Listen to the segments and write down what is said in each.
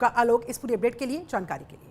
का आलोक इस पूरी अपडेट के लिए, जानकारी के लिए।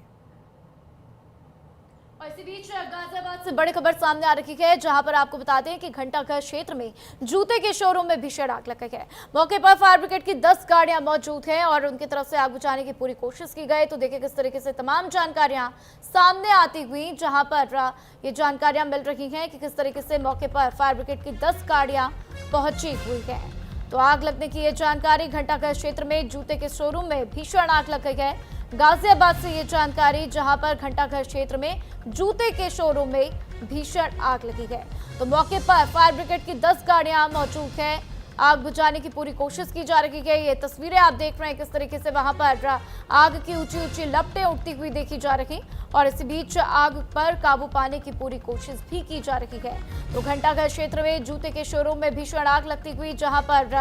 और इसी बीच गाजियाबाद से बड़ी खबर सामने आ रही है, जहां पर आपको बताते हैं कि घंटाघर क्षेत्र में जूते के शोरूम में भीषण आग लग गई है। मौके पर फायर ब्रिगेड की 10 गाड़ियां मौजूद हैं और उनकी तरफ से आग बुझाने की पूरी कोशिश की गई। तो देखिए किस तरीके से तमाम जानकारियां सामने आती हुई, जहां पर ये जानकारियां मिल रही हैं कि किस तरीके से मौके पर फायर ब्रिगेड की 10 गाड़ियां पहुंची हुई है। तो आग लगने की ये जानकारी, घंटाघर क्षेत्र में जूते के शोरूम में भीषण आग लग गई है। गाजियाबाद से ये जानकारी, जहां पर घंटाघर क्षेत्र में जूते के शोरूम में भीषण आग लगी है। तो मौके पर फायर ब्रिगेड की 10 गाड़ियां मौजूद है। आग बुझाने की पूरी कोशिश की जा रही है। ये तस्वीरें आप देख रहे हैं किस तरीके से वहां पर आग की ऊंची ऊंची लपटें उठती हुई देखी जा रही, और इसी बीच आग पर काबू पाने की पूरी कोशिश भी की जा रही है। तो घंटाघर क्षेत्र में जूते के शोरूम में भीषण आग लगती हुई, जहां पर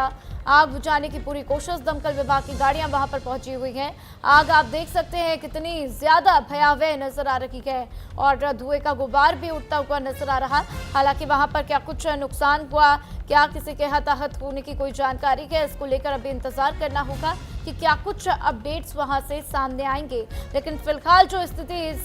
आग बुझाने की पूरी कोशिश, दमकल विभाग की गाड़ियां वहां पर पहुंची हुई हैं। आग आप देख सकते हैं कितनी ज्यादा भयावह नजर आ रही है और धुएं का गुबार भी उठता हुआ नजर आ रहा। हालांकि वहां पर क्या कुछ नुकसान हुआ, क्या किसी के हताहत होने की कोई जानकारी है, इसको लेकर अभी इंतजार करना होगा कि क्या कुछ अपडेट्स वहां से सामने आएंगे। लेकिन फिलहाल जो स्थिति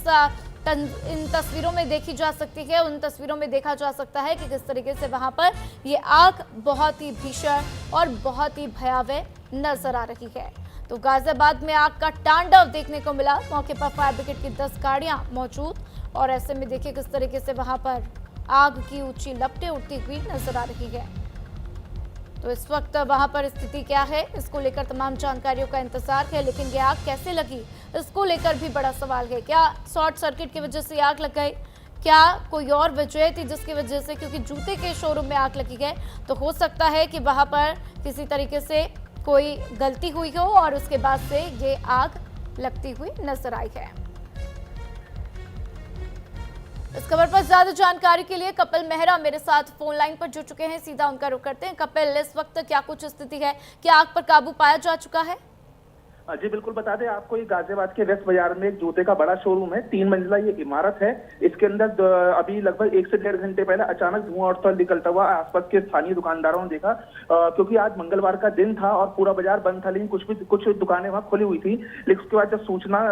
इन तस्वीरों में देखी जा सकती है, उन तस्वीरों में देखा जा सकता है कि किस तरीके से वहां पर ये आग बहुत ही भीषण और बहुत ही भयावह नजर आ रही है। तो गाजियाबाद में आग का तांडव देखने को मिला। मौके पर फायर ब्रिगेड की 10 गाड़ियां मौजूद, और ऐसे में देखिए किस तरीके से वहां पर आग की ऊंची लपटें उठती हुई नजर आ रही है। तो इस वक्त वहां पर स्थिति क्या है, इसको लेकर तमाम जानकारियों का इंतजार है। लेकिन ये आग कैसे लगी, इसको लेकर भी बड़ा सवाल है। क्या शॉर्ट सर्किट की वजह से आग लग गई, क्या कोई और वजह थी जिसकी वजह से, क्योंकि जूते के शोरूम में आग लगी है तो हो सकता है कि वहां पर किसी तरीके से कोई गलती हुई हो और उसके बाद से ये आग लगती हुई नजर आई है। इस खबर पर ज्यादा जानकारी के लिए कपिल मेहरा मेरे साथ फोन लाइन पर जुड़ चुके हैं, सीधा उनका रुख करते हैं। कपिल, इस वक्त क्या कुछ स्थिति है, क्या आग पर काबू पाया जा चुका है? जी बिल्कुल, बता दें आपको, ये गाजियाबाद के वेस्ट बाजार में एक जूते का बड़ा शोरूम है। 3 मंजिला ये इमारत है। इसके अंदर अभी लगभग 1 से 1.5 घंटे पहले अचानक धुआं उठता निकलता हुआ आसपास के स्थानीय दुकानदारों ने देखा, क्योंकि आज मंगलवार का दिन था और पूरा बाजार बंद था, लेकिन कुछ दुकानें वहां खुली हुई थी। लेकिन उसके बाद जब सूचना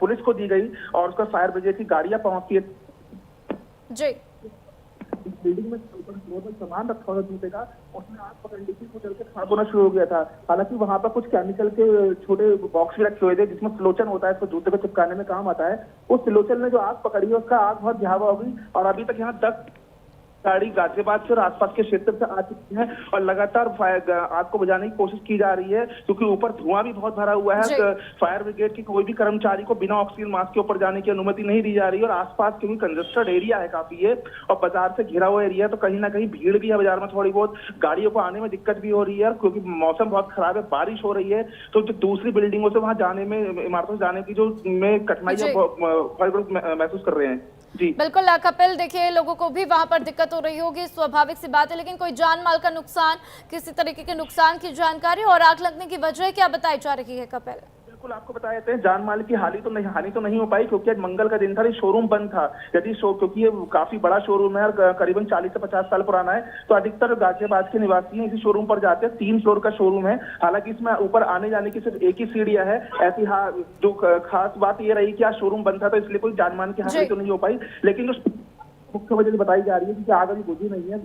पुलिस को दी गई और उसका फायर ब्रिगेड की गाड़ियां पहुंची जी, बिल्डिंग में सामान रखा हुआ जूते का, उसमें आग पकड़ ली थी, वो जल के खाक होना शुरू हो गया था। हालांकि वहां पर कुछ केमिकल के छोटे बॉक्स भी रखे हुए थे जिसमें सिलोचन होता है, इसको जूते को चिपकाने में काम आता है। उस सिलोचन ने जो आग पकड़ी है उसका आग बहुत भयावह हो गई, और अभी तक यहाँ 10 गाड़ी गाजियाबाद से और आसपास के क्षेत्र से आ चुकी है और लगातार आग को बुझाने की कोशिश की जा रही है, क्योंकि ऊपर धुआं भी बहुत भरा हुआ है। फायर ब्रिगेड की कोई भी कर्मचारी को बिना ऑक्सीजन मास्क के ऊपर जाने की अनुमति नहीं दी जा रही है, और आसपास क्योंकि कंजेस्टेड एरिया है काफी है और बाजार से घिरा हुआ एरिया है, तो कहीं ना कहीं भीड़ भी है बाजार में, थोड़ी बहुत गाड़ियों को आने में दिक्कत भी हो रही है, क्योंकि मौसम बहुत खराब है, बारिश हो रही है। तो जो दूसरी बिल्डिंगों से वहां जाने में, इमारतों से जाने की जो में कठिनाइयां महसूस कर रहे हैं। जी बिल्कुल कपिल, देखिए लोगों को भी वहां पर दिक्कत हो रही होगी, स्वाभाविक सी बात है, लेकिन कोई जान माल का नुकसान, किसी तरीके के नुकसान की जानकारी और आग लगने की वजह क्या बताई जा रही है कपिल? बिल्कुल, आपको बता देते हैं, जान माल की हानि तो नहीं हो पाई, क्योंकि आज मंगल का दिन था, शोरूम बंद था। क्योंकि ये काफी बड़ा शोरूम है और करीबन 40 से 50 साल पुराना है, तो अधिकतर गाजियाबाद के निवासी इसी शोरूम पर जाते हैं। 3 फ्लोर का शोरूम है। हालांकि इसमें ऊपर आने जाने की सिर्फ एक ही सीढ़ियां है। ऐसी जो खास बात ये रही कि आज शोरूम बंद था, तो इसलिए कोई जान माल की हानि तो नहीं हो पाई, लेकिन जो मुख्य वजह बताई जा रही है कि आग अभी बुझी नहीं है।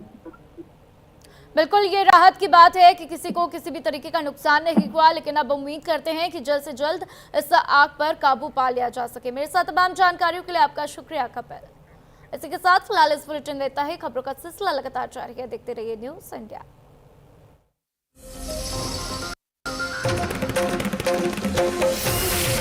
बिल्कुल, ये राहत की बात है कि किसी को किसी भी तरीके का नुकसान नहीं हुआ, लेकिन अब उम्मीद करते हैं कि जल्द से जल्द इस आग पर काबू पा लिया जा सके। मेरे साथ तमाम जानकारियों के लिए आपका शुक्रिया कपिल। इसी के साथ फिलहाल इस बुलेटिन में इतना ही। खबरों का सिलसिला लगातार जारी है, देखते रहिए न्यूज़ इंडिया।